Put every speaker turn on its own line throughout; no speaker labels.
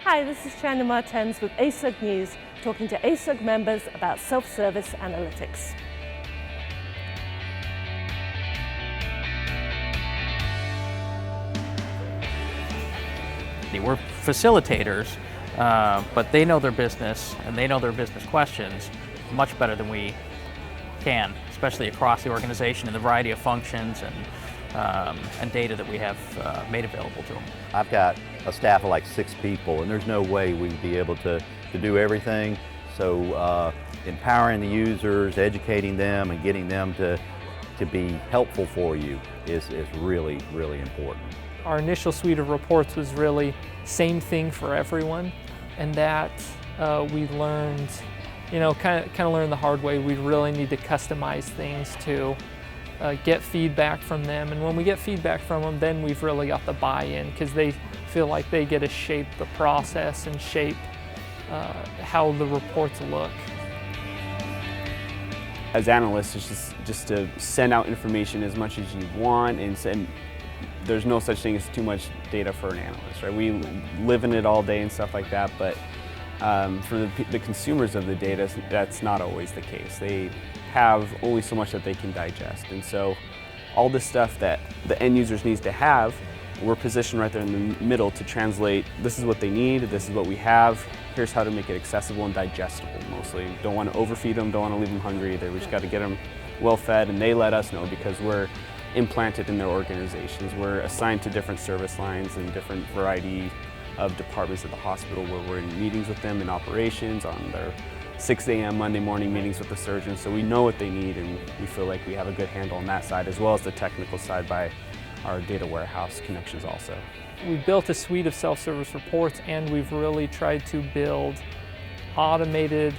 Hi, this is China Martens with ASUG News, talking to ASUG members about self-service analytics.
We're facilitators, but they know their business and they know their business questions much better than we can, especially across the organization and the variety of functions and data that we have made available to them.
I've got a staff of like 6 people, and there's no way we'd be able to do everything. So empowering the users, educating them, and getting them to be helpful for you is really, really important.
Our initial suite of reports was really same thing for everyone, and that we learned, kind of learned the hard way. We really need to customize things to get feedback from them, and when we get feedback from them, then we've really got the buy-in, because they feel like they get to shape the process and shape how the reports look.
As analysts, it's just to send out information as much as you want, and there's no such thing as too much data for an analyst, right? We live in it all day and stuff like that, but for the consumers of the data, that's not always the case. They have only so much that they can digest, and so all the stuff that the end users needs to have, we're positioned right there in the middle to translate, this is what they need, this is what we have, here's how to make it accessible and digestible mostly. Don't want to overfeed them, don't want to leave them hungry either. We just got to get them well fed, and they let us know because we're implanted in their organizations. We're assigned to different service lines and different variety of departments at the hospital where we're in meetings with them in operations, on their 6 a.m. Monday morning meetings with the surgeons, so we know what they need, and we feel like we have a good handle on that side, as well as the technical side by our data warehouse connections also.
We built a suite of self-service reports, and we've really tried to build automated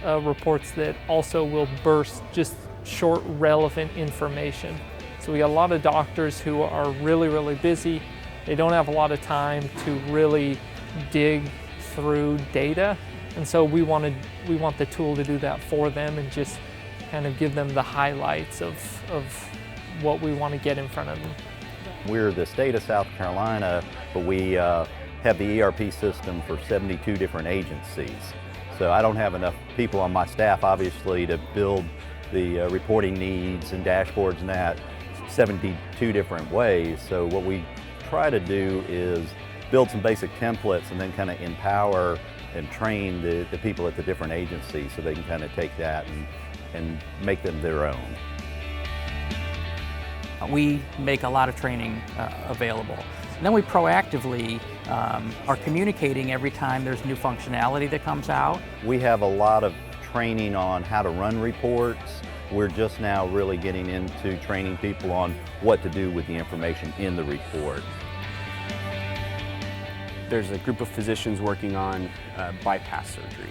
reports that also will burst just short, relevant information. So we got a lot of doctors who are really, really busy. They don't have a lot of time to really dig through data. And so we want the tool to do that for them and just kind of give them the highlights of what we want to get in front of them.
We're the state of South Carolina, but we have the ERP system for 72 different agencies. So I don't have enough people on my staff, obviously, to build the reporting needs and dashboards and that 72 different ways. So what we try to do is build some basic templates and then kind of empower and train the people at the different agencies so they can kind of take that and make them their own.
We make a lot of training available. And then we proactively are communicating every time there's new functionality that comes out.
We have a lot of training on how to run reports. We're just now really getting into training people on what to do with the information in the report.
There's a group of physicians working on bypass surgery,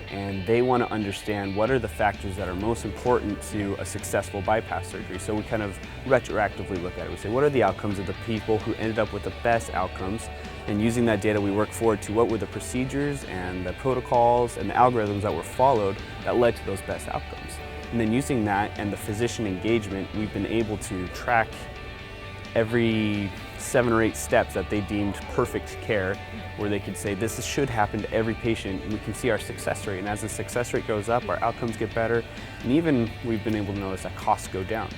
and they want to understand what are the factors that are most important to a successful bypass surgery. So we kind of retroactively look at it. We say, what are the outcomes of the people who ended up with the best outcomes? And using that data, we work forward to what were the procedures and the protocols and the algorithms that were followed that led to those best outcomes. And then using that and the physician engagement, we've been able to track every 7 or 8 steps that they deemed perfect care, where they could say this should happen to every patient, and we can see our success rate. And as the success rate goes up, our outcomes get better, and even we've been able to notice that costs go down.